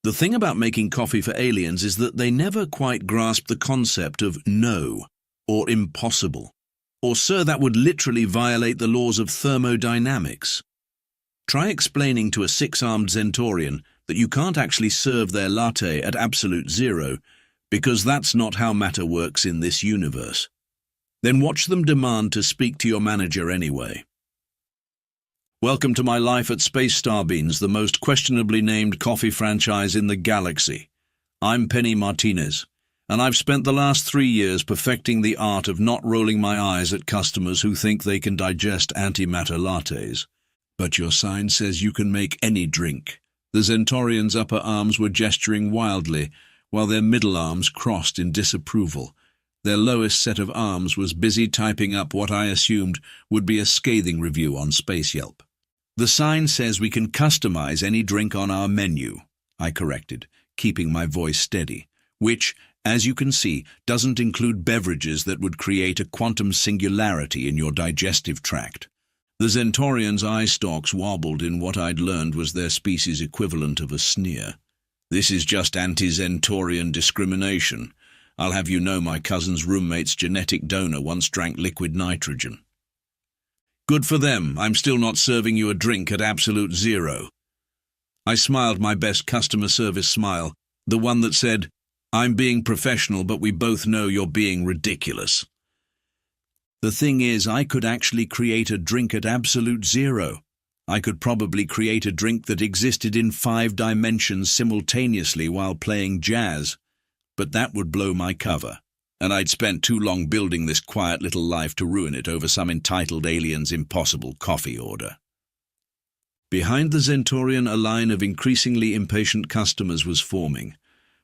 The thing about making coffee for aliens is that they never quite grasp the concept of no, or impossible, or sir, that would literally violate the laws of thermodynamics. Try explaining to a six-armed Centaurian that you can't actually serve their latte at absolute zero, because that's not how matter works in this universe. Then watch them demand to speak to your manager anyway. Welcome to my life at Space Starbeans, the most questionably named coffee franchise in the galaxy. I'm Penny Martinez, and I've spent the last 3 years perfecting the art of not rolling my eyes at customers who think they can digest antimatter lattes. But your sign says you can make any drink. The Centaurians' upper arms were gesturing wildly, while their middle arms crossed in disapproval. Their lowest set of arms was busy typing up what I assumed would be a scathing review on Space Yelp. The sign says we can customize any drink on our menu, I corrected, keeping my voice steady, which, as you can see, doesn't include beverages that would create a quantum singularity in your digestive tract. The Centaurians' eye stalks wobbled in what I'd learned was their species' equivalent of a sneer. This is just anti-Centaurian discrimination. I'll have you know my cousin's roommate's genetic donor once drank liquid nitrogen. Good for them, I'm still not serving you a drink at absolute zero. I smiled my best customer service smile, the one that said, I'm being professional, but we both know you're being ridiculous. The thing is, I could actually create a drink at absolute zero. I could probably create a drink that existed in 5 dimensions simultaneously while playing jazz, but that would blow my cover, and I'd spent too long building this quiet little life to ruin it over some entitled alien's impossible coffee order. Behind the Centaurian, a line of increasingly impatient customers was forming.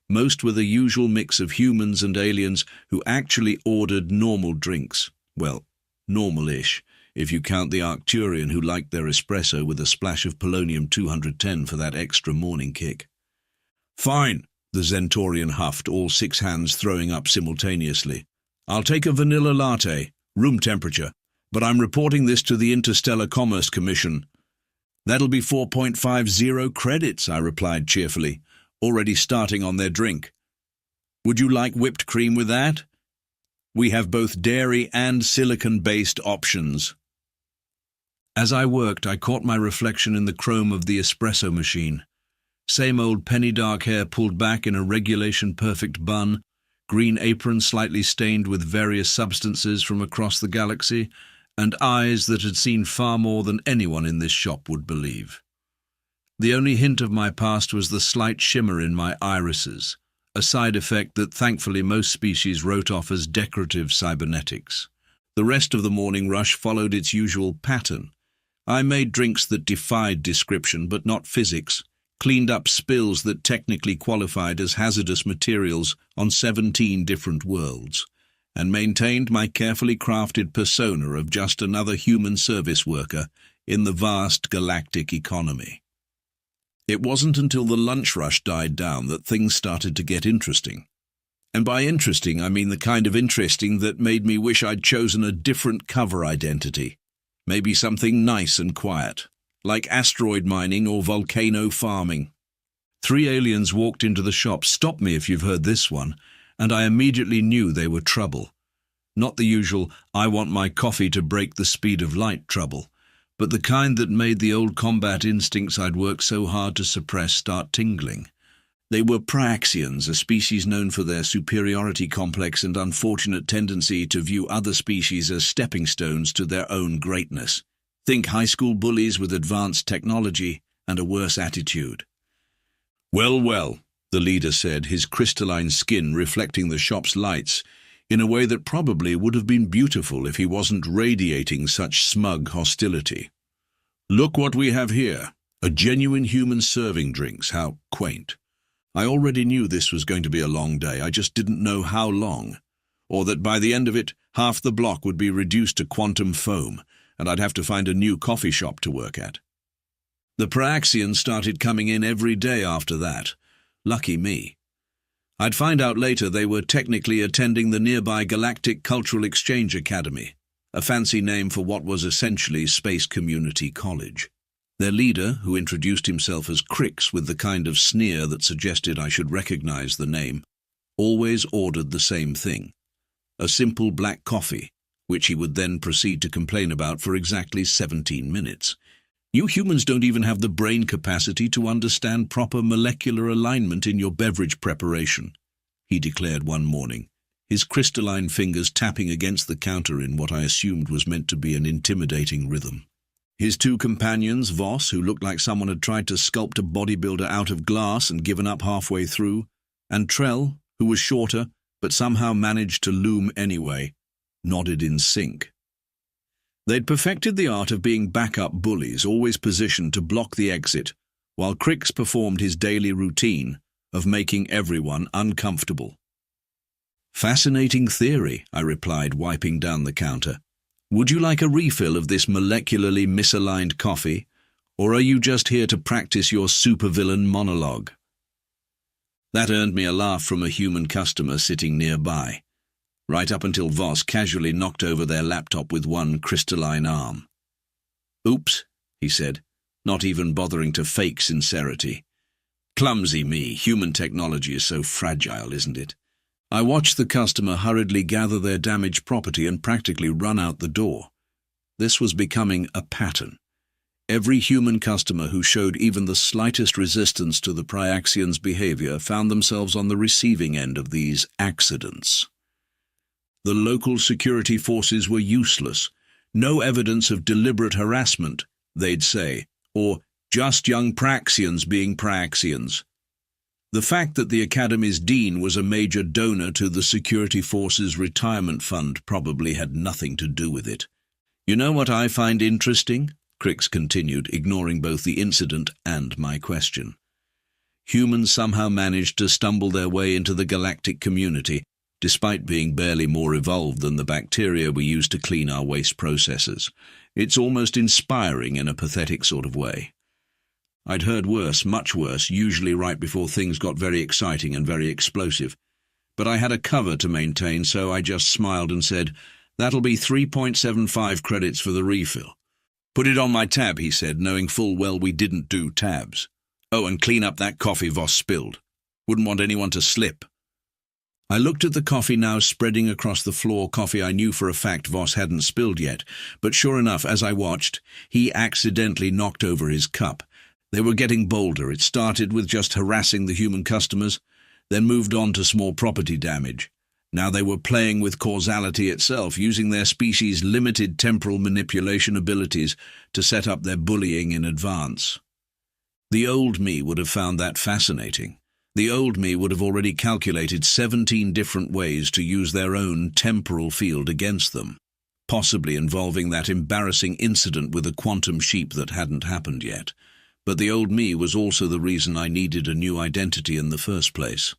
Most were the usual mix of humans and aliens who actually ordered normal drinks. Well, normal-ish, if you count the Arcturian who liked their espresso with a splash of polonium-210 for that extra morning kick. Fine, the Centaurian huffed, all 6 hands throwing up simultaneously. I'll take a vanilla latte, room temperature, but I'm reporting this to the Interstellar Commerce Commission. That'll be 4.50 credits, I replied cheerfully, already starting on their drink. Would you like whipped cream with that? We have both dairy and silicon-based options. As I worked, I caught my reflection in the chrome of the espresso machine. Same old penny dark hair pulled back in a regulation-perfect bun, green apron slightly stained with various substances from across the galaxy, and eyes that had seen far more than anyone in this shop would believe. The only hint of my past was the slight shimmer in my irises, a side effect that thankfully most species wrote off as decorative cybernetics. The rest of the morning rush followed its usual pattern. I made drinks that defied description but not physics, cleaned up spills that technically qualified as hazardous materials on 17 different worlds, and maintained my carefully crafted persona of just another human service worker in the vast galactic economy. It wasn't until the lunch rush died down that things started to get interesting. And by interesting, I mean the kind of interesting that made me wish I'd chosen a different cover identity. Maybe something nice and quiet, like asteroid mining or volcano farming. 3 aliens walked into the shop. Stop me if you've heard this one, and I immediately knew they were trouble. Not the usual, I want my coffee to break the speed of light trouble, but the kind that made the old combat instincts I'd worked so hard to suppress start tingling. They were Praxians, a species known for their superiority complex and unfortunate tendency to view other species as stepping stones to their own greatness. Think high school bullies with advanced technology and a worse attitude. Well, well, the leader said, his crystalline skin reflecting the shop's lights in a way that probably would have been beautiful if he wasn't radiating such smug hostility. Look what we have here, a genuine human serving drinks, how quaint. I already knew this was going to be a long day, I just didn't know how long, or that by the end of it, half the block would be reduced to quantum foam, and I'd have to find a new coffee shop to work at. The Praxians started coming in every day after that. Lucky me. I'd find out later they were technically attending the nearby Galactic Cultural Exchange Academy, a fancy name for what was essentially Space Community College. Their leader, who introduced himself as Crix with the kind of sneer that suggested I should recognize the name, always ordered the same thing: a simple black coffee, which he would then proceed to complain about for exactly 17 minutes. "You humans don't even have the brain capacity to understand proper molecular alignment in your beverage preparation," he declared one morning, his crystalline fingers tapping against the counter in what I assumed was meant to be an intimidating rhythm. His two companions, Voss, who looked like someone had tried to sculpt a bodybuilder out of glass and given up halfway through, and Trell, who was shorter but somehow managed to loom anyway, nodded in sync. They'd perfected the art of being backup bullies, always positioned to block the exit, while Crix performed his daily routine of making everyone uncomfortable. "Fascinating theory," I replied, wiping down the counter. "Would you like a refill of this molecularly misaligned coffee, or are you just here to practice your supervillain monologue?" That earned me a laugh from a human customer sitting nearby, right up until Voss casually knocked over their laptop with one crystalline arm. "Oops," he said, not even bothering to fake sincerity. Clumsy me, human technology is so fragile, isn't it? I watched the customer hurriedly gather their damaged property and practically run out the door. This was becoming a pattern. Every human customer who showed even the slightest resistance to the Pryaxians' behavior found themselves on the receiving end of these accidents. The local security forces were useless. No evidence of deliberate harassment, they'd say, or just young Praxians being Praxians. The fact that the Academy's dean was a major donor to the security forces' retirement fund probably had nothing to do with it. "You know what I find interesting?" Crix continued, ignoring both the incident and my question. "Humans somehow managed to stumble their way into the galactic community, despite being barely more evolved than the bacteria we use to clean our waste processes. It's almost inspiring in a pathetic sort of way. I'd heard worse, much worse, usually right before things got very exciting and very explosive. But I had a cover to maintain, so I just smiled and said, "That'll be 3.75 credits for the refill." "Put it on my tab," he said, knowing full well we didn't do tabs. "Oh, and clean up that coffee Voss spilled. Wouldn't want anyone to slip." I looked at the coffee now spreading across the floor, coffee I knew for a fact Voss hadn't spilled yet, but sure enough, as I watched, he accidentally knocked over his cup. They were getting bolder. It started with just harassing the human customers, then moved on to small property damage. Now they were playing with causality itself, using their species' limited temporal manipulation abilities to set up their bullying in advance. The old me would have found that fascinating. The old me would have already calculated 17 different ways to use their own temporal field against them, possibly involving that embarrassing incident with a quantum sheep that hadn't happened yet. But the old me was also the reason I needed a new identity in the first place.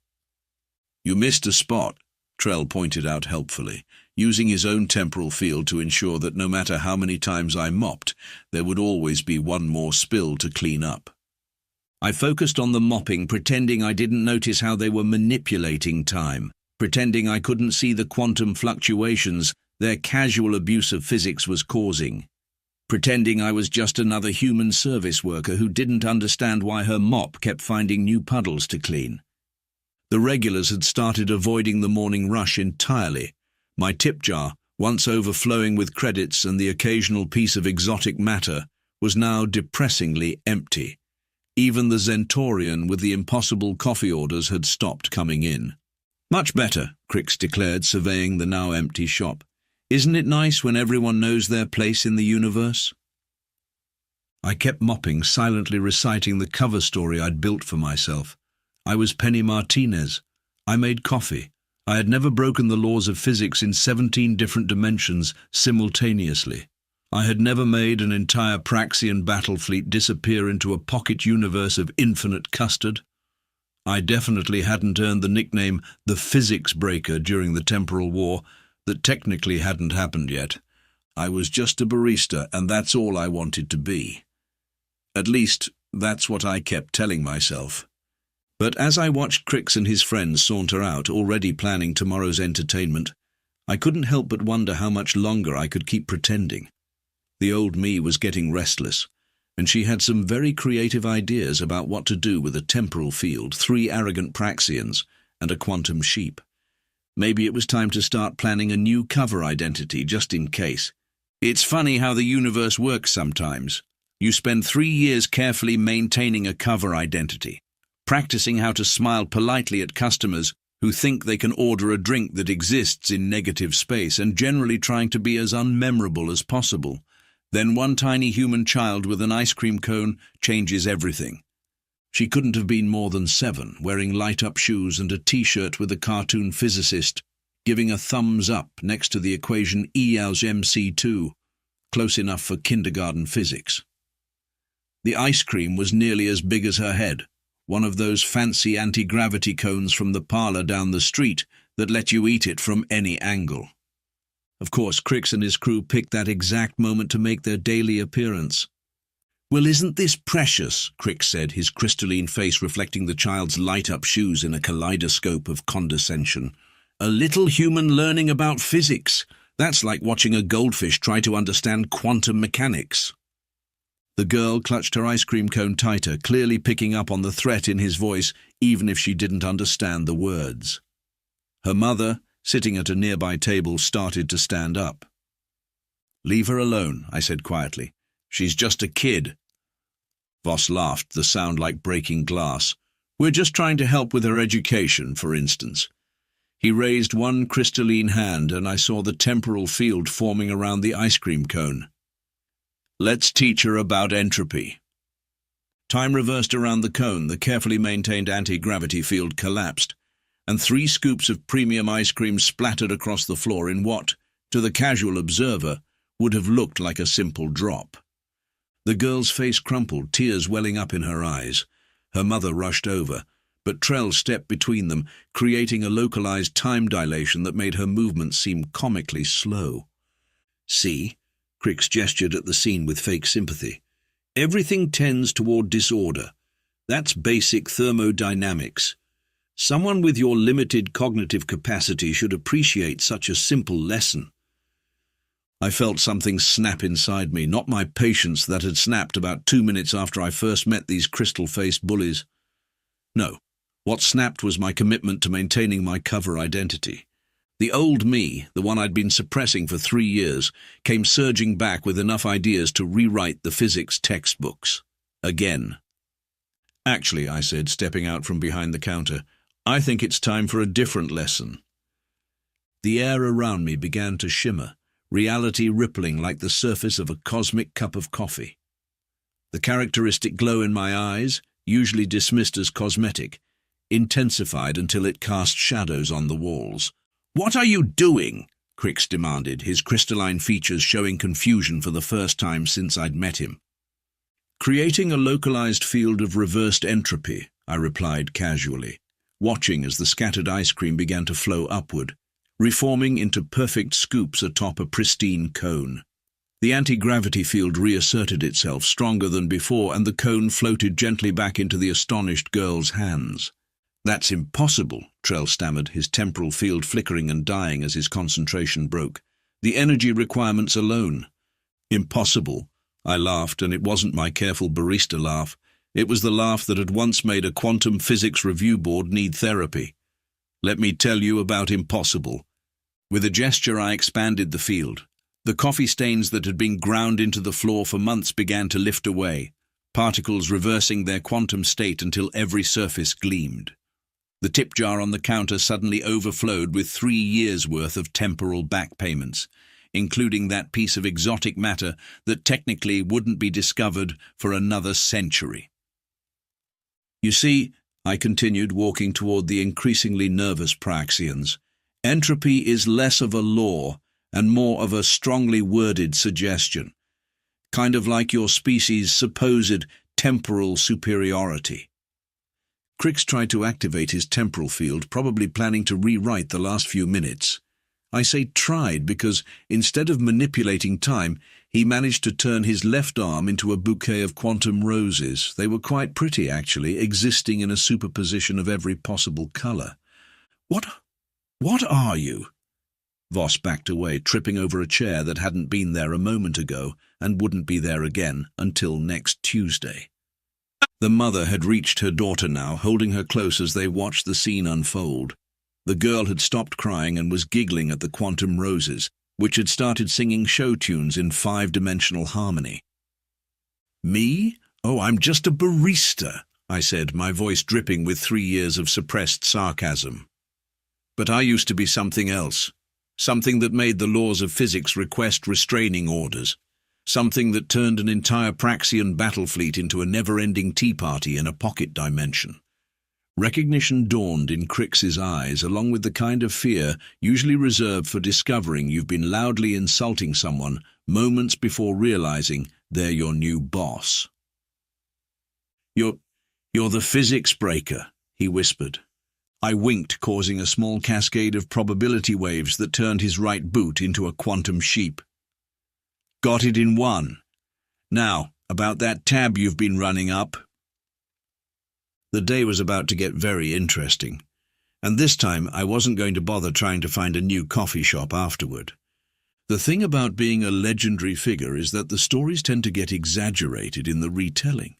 "You missed a spot," Trell pointed out helpfully, using his own temporal field to ensure that no matter how many times I mopped, there would always be one more spill to clean up. I focused on the mopping, pretending I didn't notice how they were manipulating time, pretending I couldn't see the quantum fluctuations their casual abuse of physics was causing, pretending I was just another human service worker who didn't understand why her mop kept finding new puddles to clean. The regulars had started avoiding the morning rush entirely. My tip jar, once overflowing with credits and the occasional piece of exotic matter, was now depressingly empty. Even the Zentorian with the impossible coffee orders had stopped coming in. "Much better," Crix declared, surveying the now empty shop. "Isn't it nice when everyone knows their place in the universe?" I kept mopping, silently reciting the cover story I'd built for myself. I was Penny Martinez. I made coffee. I had never broken the laws of physics in 17 different dimensions simultaneously. I had never made an entire Praxian battle fleet disappear into a pocket universe of infinite custard. I definitely hadn't earned the nickname the Physics Breaker during the Temporal War that technically hadn't happened yet. I was just a barista, and that's all I wanted to be. At least, that's what I kept telling myself. But as I watched Crix and his friends saunter out, already planning tomorrow's entertainment, I couldn't help but wonder how much longer I could keep pretending. The old me was getting restless. and she had some very creative ideas about what to do with a temporal field, 3 arrogant Praxians, and a quantum sheep. Maybe it was time to start planning a new cover identity, just in case. It's funny how the universe works sometimes. You spend 3 years carefully maintaining a cover identity, practicing how to smile politely at customers who think they can order a drink that exists in negative space, and generally trying to be as unmemorable as possible. Then one tiny human child with an ice cream cone changes everything. She couldn't have been more than 7, wearing light-up shoes and a t-shirt with a cartoon physicist giving a thumbs up next to the equation E = mc2, close enough for kindergarten physics. The ice cream was nearly as big as her head, one of those fancy anti-gravity cones from the parlor down the street that let you eat it from any angle. Of course, Crix and his crew picked that exact moment to make their daily appearance. "Well, isn't this precious?" Crix said, his crystalline face reflecting the child's light-up shoes in a kaleidoscope of condescension. "A little human learning about physics. That's like watching a goldfish try to understand quantum mechanics." The girl clutched her ice cream cone tighter, clearly picking up on the threat in his voice, even if she didn't understand the words. Her mother, sitting at a nearby table, started to stand up. "Leave her alone," I said quietly. "She's just a kid." Voss laughed, the sound like breaking glass. "We're just trying to help with her education, for instance." He raised one crystalline hand, and I saw the temporal field forming around the ice cream cone. "Let's teach her about entropy." Time reversed around the cone, the carefully maintained anti-gravity field collapsed, and 3 scoops of premium ice cream splattered across the floor in what, to the casual observer, would have looked like a simple drop. The girl's face crumpled, tears welling up in her eyes. Her mother rushed over, but Trell stepped between them, creating a localized time dilation that made her movements seem comically slow. "See?" Crix gestured at the scene with fake sympathy. "Everything tends toward disorder. That's basic thermodynamics. Someone with your limited cognitive capacity should appreciate such a simple lesson." I felt something snap inside me, not my patience that had snapped about 2 minutes after I first met these crystal-faced bullies. No, what snapped was my commitment to maintaining my cover identity. The old me, the one I'd been suppressing for 3 years, came surging back with enough ideas to rewrite the physics textbooks. Again. "Actually," I said, stepping out from behind the counter, "I think it's time for a different lesson." The air around me began to shimmer, reality rippling like the surface of a cosmic cup of coffee. The characteristic glow in my eyes, usually dismissed as cosmetic, intensified until it cast shadows on the walls. "What are you doing?" Crix demanded, his crystalline features showing confusion for the first time since I'd met him. "Creating a localized field of reversed entropy," I replied casually, watching as the scattered ice cream began to flow upward, reforming into perfect scoops atop a pristine cone. The anti-gravity field reasserted itself stronger than before, and the cone floated gently back into the astonished girl's hands. "That's impossible," Trell stammered, his temporal field flickering and dying as his concentration broke. "The energy requirements alone." "Impossible," I laughed, and it wasn't my careful barista laugh. It was the laugh that had once made a quantum physics review board need therapy. "Let me tell you about impossible." With a gesture I expanded the field. The coffee stains that had been ground into the floor for months began to lift away, particles reversing their quantum state until every surface gleamed. The tip jar on the counter suddenly overflowed with 3 years' worth of temporal back payments, including that piece of exotic matter that technically wouldn't be discovered for another century. "You see," I continued, walking toward the increasingly nervous Praxians, "entropy is less of a law and more of a strongly worded suggestion, kind of like your species' supposed temporal superiority." Crix tried to activate his temporal field, probably planning to rewrite the last few minutes. I say tried because, instead of manipulating time, he managed to turn his left arm into a bouquet of quantum roses. They were quite pretty, actually, existing in a superposition of every possible color. What are you?" Voss backed away, tripping over a chair that hadn't been there a moment ago and wouldn't be there again until next Tuesday. The mother had reached her daughter now, holding her close as they watched the scene unfold. The girl had stopped crying and was giggling at the quantum roses, which had started singing show tunes in 5-dimensional harmony. "Me? Oh, I'm just a barista," I said, my voice dripping with 3 years of suppressed sarcasm. "But I used to be something else. Something that made the laws of physics request restraining orders. Something that turned an entire Praxian battle fleet into a never-ending tea party in a pocket dimension." Recognition dawned in Crix's eyes, along with the kind of fear usually reserved for discovering you've been loudly insulting someone moments before realizing they're your new boss. You're the physics breaker," he whispered. I winked, causing a small cascade of probability waves that turned his right boot into a quantum sheep. "Got it in one. Now, about that tab you've been running up." The day was about to get very interesting, and this time I wasn't going to bother trying to find a new coffee shop afterward. The thing about being a legendary figure is that the stories tend to get exaggerated in the retelling.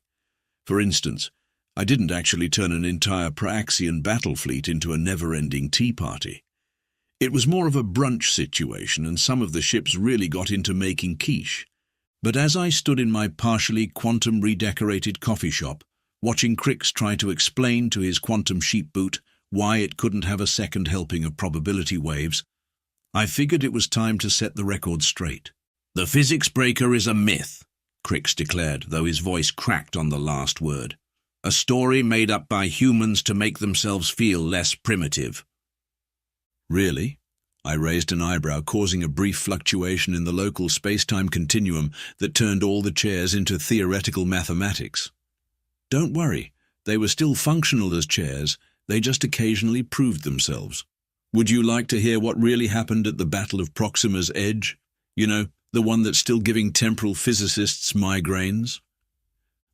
For instance, I didn't actually turn an entire Praxian battle fleet into a never-ending tea party. It was more of a brunch situation, and some of the ships really got into making quiche. But as I stood in my partially quantum redecorated coffee shop, watching Crix try to explain to his quantum sheep boot why it couldn't have a second helping of probability waves, I figured it was time to set the record straight. "The physics breaker is a myth," Crix declared, though his voice cracked on the last word. "A story made up by humans to make themselves feel less primitive." "Really?" I raised an eyebrow, causing a brief fluctuation in the local space-time continuum that turned all the chairs into theoretical mathematics. Don't worry, they were still functional as chairs, they just occasionally proved themselves. Would you like to hear what really happened at the Battle of Proxima's Edge? You know, the one that's still giving temporal physicists migraines?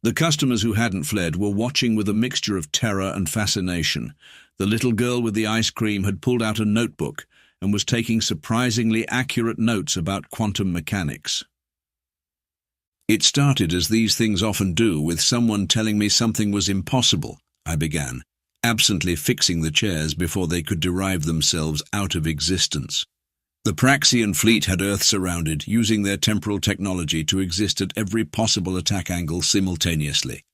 The customers who hadn't fled were watching with a mixture of terror and fascination. The little girl with the ice cream had pulled out a notebook and was taking surprisingly accurate notes about quantum mechanics. "It started, as these things often do, with someone telling me something was impossible," I began, absently fixing the chairs before they could derive themselves out of existence. "The Praxian fleet had Earth surrounded, using their temporal technology to exist at every possible attack angle simultaneously."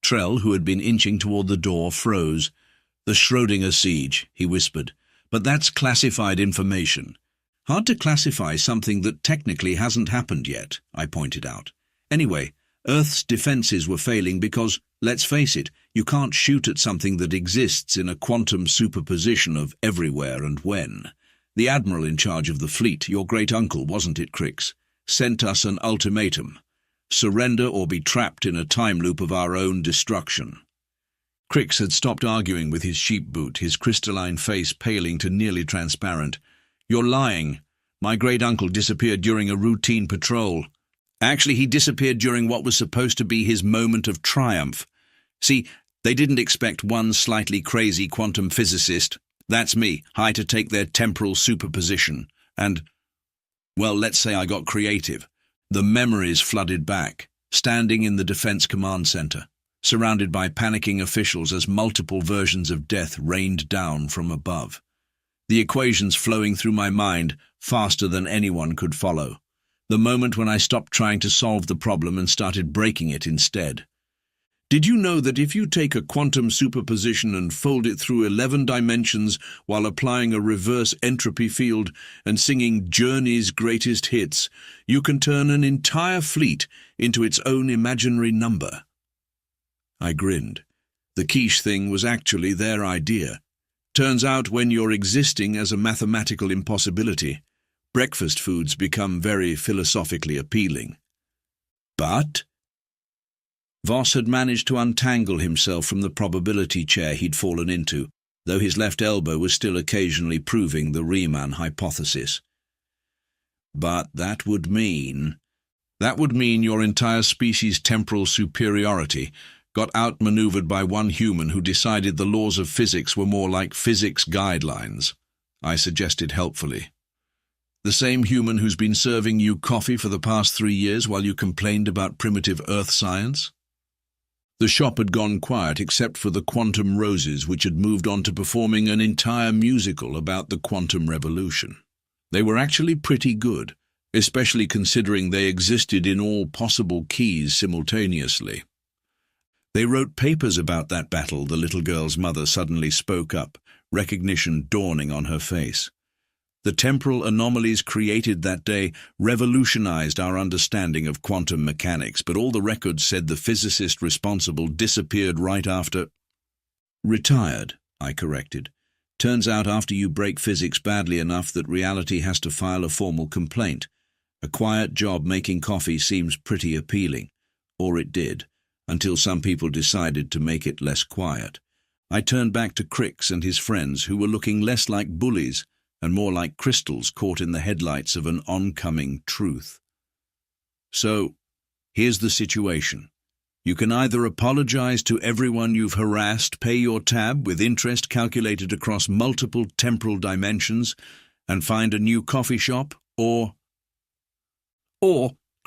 Trell, who had been inching toward the door, froze. "The Schrödinger siege," he whispered. "But that's classified information." "Hard to classify something that technically hasn't happened yet," I pointed out. "Anyway, Earth's defenses were failing because, let's face it, you can't shoot at something that exists in a quantum superposition of everywhere and when. The admiral in charge of the fleet, your great-uncle, wasn't it, Crix, sent us an ultimatum. Surrender or be trapped in a time loop of our own destruction." Crix had stopped arguing with his sheep boot, his crystalline face paling to nearly transparent. "You're lying. My great-uncle disappeared during a routine patrol. Actually, he disappeared during what was supposed to be his moment of triumph. See, they didn't expect one slightly crazy quantum physicist, that's me, high to take their temporal superposition. And, well, let's say I got creative. The memories flooded back, standing in the Defense Command Center, surrounded by panicking officials as multiple versions of death rained down from above. The equations flowing through my mind faster than anyone could follow. The moment when I stopped trying to solve the problem and started breaking it instead. Did you know that if you take a quantum superposition and fold it through 11 dimensions while applying a reverse entropy field and singing Journey's greatest hits, you can turn an entire fleet into its own imaginary number? I grinned. The quiche thing was actually their idea. Turns out when you're existing as a mathematical impossibility, breakfast foods become very philosophically appealing. But Voss had managed to untangle himself from the probability chair he'd fallen into, though his left elbow was still occasionally proving the Riemann hypothesis. "But that would mean your entire species' temporal superiority got outmaneuvered by one human who decided the laws of physics were more like physics guidelines," I suggested helpfully. The same human who's been serving you coffee for the past 3 years while you complained about primitive earth science? The shop had gone quiet except for the quantum roses, which had moved on to performing an entire musical about the quantum revolution. They were actually pretty good, especially considering they existed in all possible keys simultaneously. They wrote papers about that battle, the little girl's mother suddenly spoke up, recognition dawning on her face. The temporal anomalies created that day revolutionized our understanding of quantum mechanics, but all the records said the physicist responsible disappeared right after. Retired, I corrected. Turns out after you break physics badly enough that reality has to file a formal complaint. A quiet job making coffee seems pretty appealing. Or it did, until some people decided to make it less quiet. I turned back to Crix and his friends, who were looking less like bullies and more like crystals caught in the headlights of an oncoming truth. So, here's the situation. You can either apologize to everyone you've harassed, pay your tab with interest calculated across multiple temporal dimensions, and find a new coffee shop, or,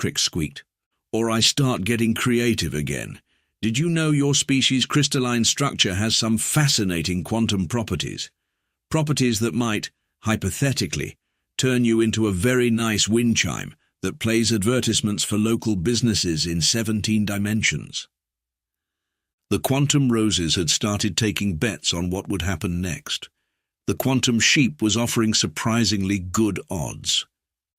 Crix squeaked, or I start getting creative again. Did you know your species' crystalline structure has some fascinating quantum properties? Properties that might, hypothetically, turn you into a very nice wind chime that plays advertisements for local businesses in 17 dimensions. The quantum roses had started taking bets on what would happen next. The quantum sheep was offering surprisingly good odds.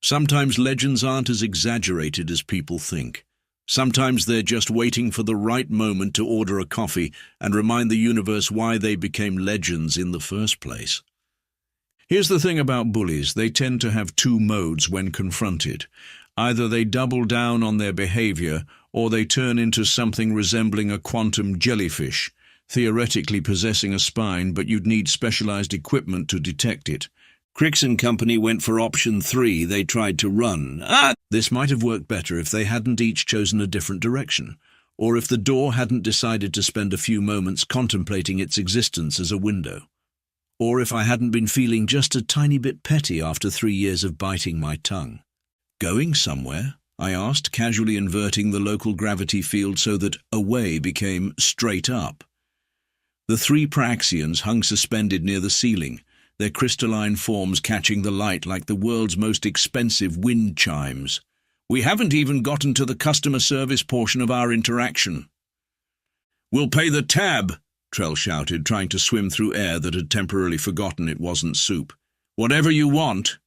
Sometimes legends aren't as exaggerated as people think. Sometimes they're just waiting for the right moment to order a coffee and remind the universe why they became legends in the first place. Here's the thing about bullies, they tend to have two modes when confronted. Either they double down on their behavior, or they turn into something resembling a quantum jellyfish, theoretically possessing a spine, but you'd need specialized equipment to detect it. Crix and company went for option 3, they tried to run. This might have worked better if they hadn't each chosen a different direction, or if the door hadn't decided to spend a few moments contemplating its existence as a window. Or if I hadn't been feeling just a tiny bit petty after 3 years of biting my tongue. Going somewhere? I asked, casually inverting the local gravity field so that away became straight up. The 3 Praxians hung suspended near the ceiling, their crystalline forms catching the light like the world's most expensive wind chimes. We haven't even gotten to the customer service portion of our interaction. We'll pay the tab, Trell shouted, trying to swim through air that had temporarily forgotten it wasn't soup. Whatever you want.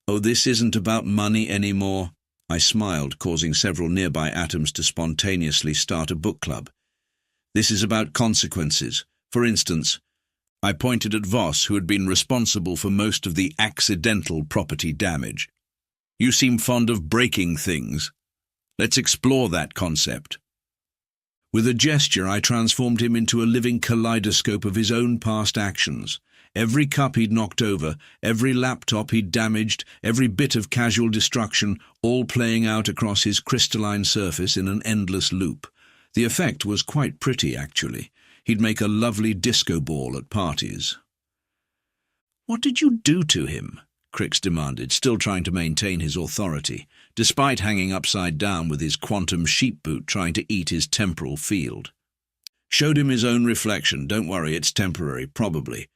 Oh, this isn't about money anymore. I smiled, causing several nearby atoms to spontaneously start a book club. This is about consequences. For instance, I pointed at Voss, who had been responsible for most of the accidental property damage. You seem fond of breaking things. Let's explore that concept. With a gesture, I transformed him into a living kaleidoscope of his own past actions. Every cup he'd knocked over, every laptop he'd damaged, every bit of casual destruction, all playing out across his crystalline surface in an endless loop. The effect was quite pretty, actually. He'd make a lovely disco ball at parties. "What did you do to him?" Crix demanded, still trying to maintain his authority, despite hanging upside down with his quantum sheep boot trying to eat his temporal field. Showed him his own reflection. Don't worry, it's temporary, probably.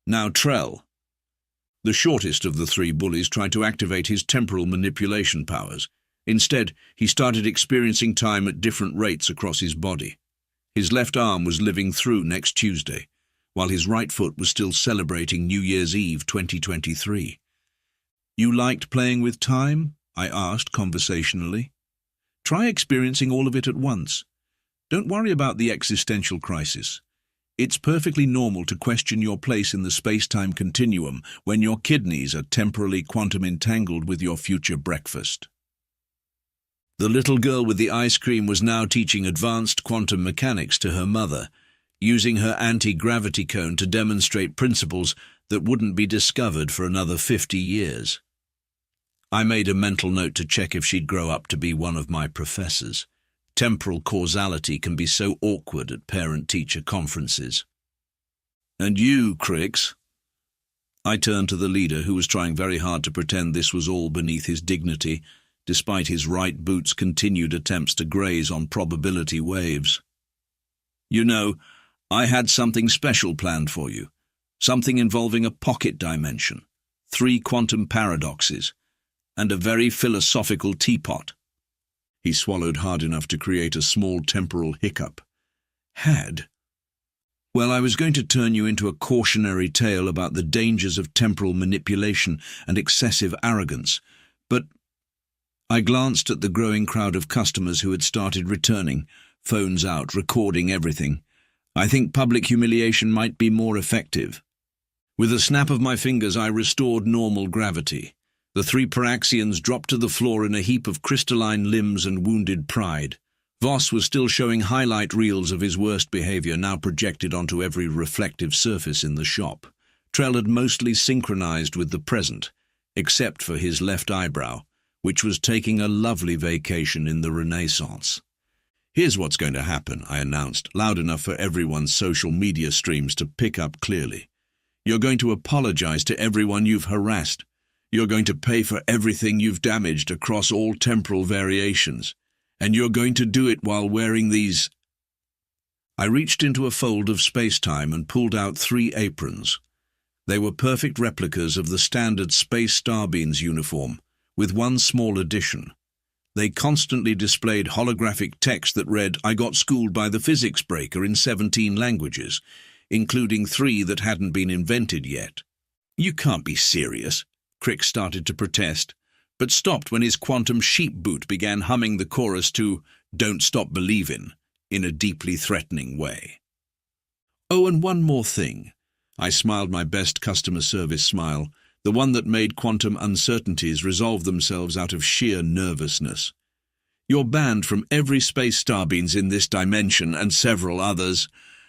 Now Trell. The shortest of the 3 bullies tried to activate his temporal manipulation powers. Instead, he started experiencing time at different rates across his body. His left arm was living through next Tuesday, while his right foot was still celebrating New Year's Eve 2023. You liked playing with time? I asked conversationally. Try experiencing all of it at once. Don't worry about the existential crisis. It's perfectly normal to question your place in the space-time continuum when your kidneys are temporally quantum entangled with your future breakfast. The little girl with the ice cream was now teaching advanced quantum mechanics to her mother, using her anti-gravity cone to demonstrate principles that wouldn't be discovered for another 50 years. I made a mental note to check if she'd grow up to be one of my professors. Temporal causality can be so awkward at parent-teacher conferences. And you, Crix? I turned to the leader, who was trying very hard to pretend this was all beneath his dignity, despite his right boot's continued attempts to graze on probability waves. "You know, I had something special planned for you. Something involving a pocket dimension, 3 quantum paradoxes, and a very philosophical teapot." He swallowed hard enough to create a small temporal hiccup. "Had? Well, I was going to turn you into a cautionary tale about the dangers of temporal manipulation and excessive arrogance, but..." I glanced at the growing crowd of customers who had started returning, phones out, recording everything. "I think public humiliation might be more effective." With a snap of my fingers, I restored normal gravity. The 3 Paraxians dropped to the floor in a heap of crystalline limbs and wounded pride. Voss was still showing highlight reels of his worst behavior, now projected onto every reflective surface in the shop. Trell had mostly synchronized with the present, except for his left eyebrow, which was taking a lovely vacation in the Renaissance. "Here's what's going to happen," I announced, loud enough for everyone's social media streams to pick up clearly. "You're going to apologize to everyone you've harassed. You're going to pay for everything you've damaged across all temporal variations. And you're going to do it while wearing these..." I reached into a fold of space-time and pulled out 3 aprons. They were perfect replicas of the standard Space Starbeams uniform, with one small addition. They constantly displayed holographic text that read, "I got schooled by the physics breaker," in 17 languages, including 3 that hadn't been invented yet. "You can't be serious," Crick started to protest, but stopped when his quantum sheep boot began humming the chorus to "Don't Stop Believin'" in a deeply threatening way. "Oh, and one more thing." I smiled my best customer service smile, the one that made quantum uncertainties resolve themselves out of sheer nervousness. "You're banned from every Space Starbeams in this dimension and several others.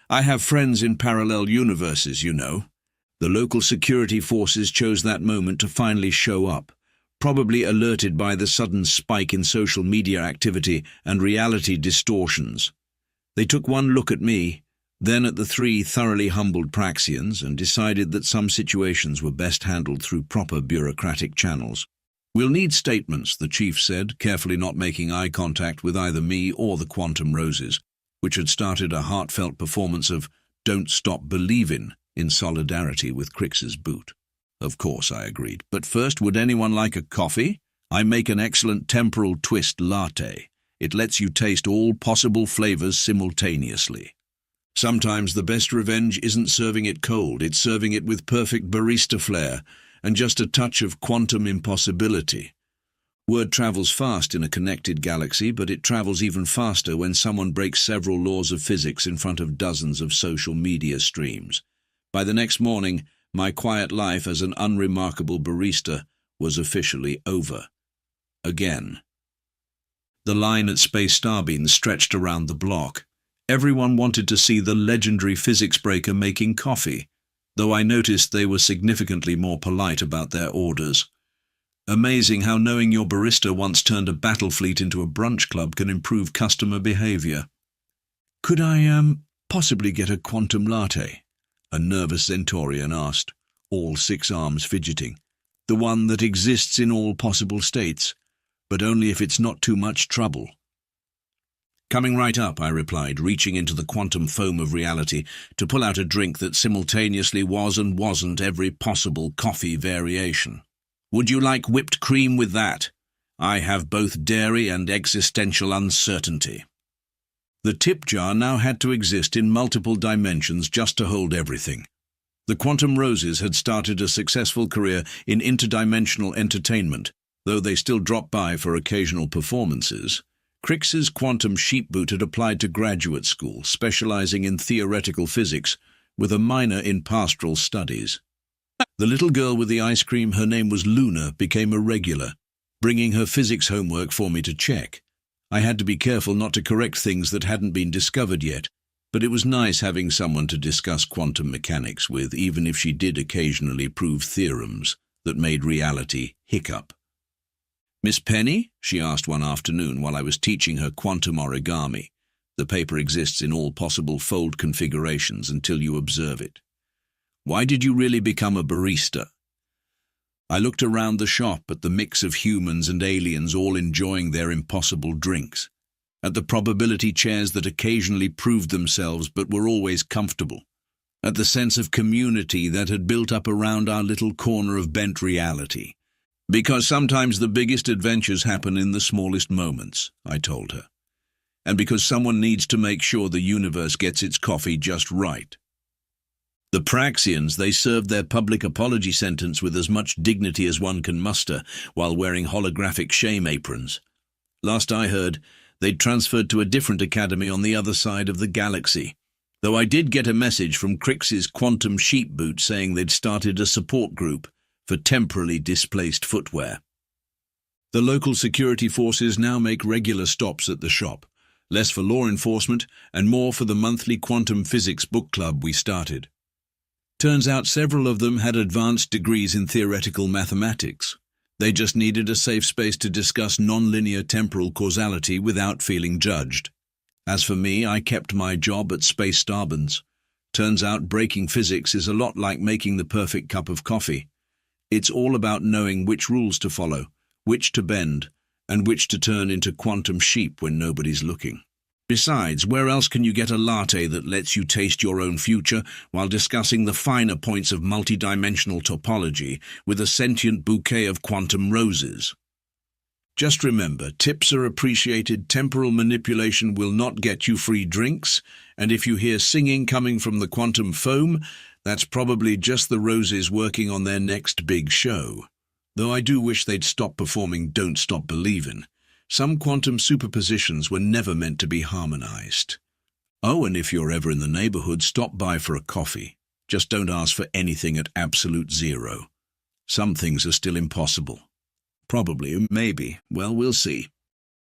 I have friends in parallel universes, you know." The local security forces chose that moment to finally show up, probably alerted by the sudden spike in social media activity and reality distortions. They took one look at me, then at the 3 thoroughly humbled Praxians, and decided that some situations were best handled through proper bureaucratic channels. "We'll need statements," the chief said, carefully not making eye contact with either me or the Quantum Roses, which had started a heartfelt performance of "Don't Stop Believin'" in solidarity with Crix's boot. "Of course," I agreed. "But first, would anyone like a coffee? I make an excellent temporal twist latte. It lets you taste all possible flavors simultaneously. Sometimes the best revenge isn't serving it cold, it's serving it with perfect barista flair and just a touch of quantum impossibility." Word travels fast in a connected galaxy, but it travels even faster when someone breaks several laws of physics in front of dozens of social media streams. By the next morning, my quiet life as an unremarkable barista was officially over. Again. The line at Space Starbeams stretched around the block. Everyone wanted to see the legendary physics breaker making coffee, though I noticed they were significantly more polite about their orders. Amazing how knowing your barista once turned a battle fleet into a brunch club can improve customer behavior. "Could I, possibly get a quantum latte?" a nervous Centaurian asked, all 6 arms fidgeting. "The one that exists in all possible states, but only if it's not too much trouble." "Coming right up," I replied, reaching into the quantum foam of reality to pull out a drink that simultaneously was and wasn't every possible coffee variation. "Would you like whipped cream with that? I have both dairy and existential uncertainty." The tip jar now had to exist in multiple dimensions just to hold everything. The Quantum Roses had started a successful career in interdimensional entertainment, though they still dropped by for occasional performances. Crix's quantum sheep boot had applied to graduate school, specializing in theoretical physics, with a minor in pastoral studies. The little girl with the ice cream, her name was Luna, became a regular, bringing her physics homework for me to check. I had to be careful not to correct things that hadn't been discovered yet, but it was nice having someone to discuss quantum mechanics with, even if she did occasionally prove theorems that made reality hiccup. "Miss Penny?" she asked one afternoon while I was teaching her quantum origami. The paper exists in all possible fold configurations until you observe it. Why did you really become a barista? I looked around the shop at the mix of humans and aliens all enjoying their impossible drinks, at the probability chairs that occasionally proved themselves but were always comfortable, at the sense of community that had built up around our little corner of bent reality. Because sometimes the biggest adventures happen in the smallest moments, I told her. And because someone needs to make sure the universe gets its coffee just right. The Praxians, they served their public apology sentence with as much dignity as one can muster while wearing holographic shame aprons. Last I heard, they'd transferred to a different academy on the other side of the galaxy, though I did get a message from Crix's quantum sheep boot saying they'd started a support group for temporarily displaced footwear. The local security forces now make regular stops at the shop, less for law enforcement and more for the monthly quantum physics book club we started. Turns out several of them had advanced degrees in theoretical mathematics. They just needed a safe space to discuss nonlinear temporal causality without feeling judged. As for me, I kept my job at Space Starbands. Turns out breaking physics is a lot like making the perfect cup of coffee. It's all about knowing which rules to follow, which to bend, and which to turn into quantum sheep when nobody's looking. Besides, where else can you get a latte that lets you taste your own future while discussing the finer points of multidimensional topology with a sentient bouquet of quantum roses? Just remember, tips are appreciated, temporal manipulation will not get you free drinks, and if you hear singing coming from the quantum foam, that's probably just the roses working on their next big show. Though I do wish they'd stop performing Don't Stop Believin'. Some quantum superpositions were never meant to be harmonized. Oh, and if you're ever in the neighborhood, stop by for a coffee. Just don't ask for anything at absolute zero. Some things are still impossible. Probably, maybe. Well, we'll see.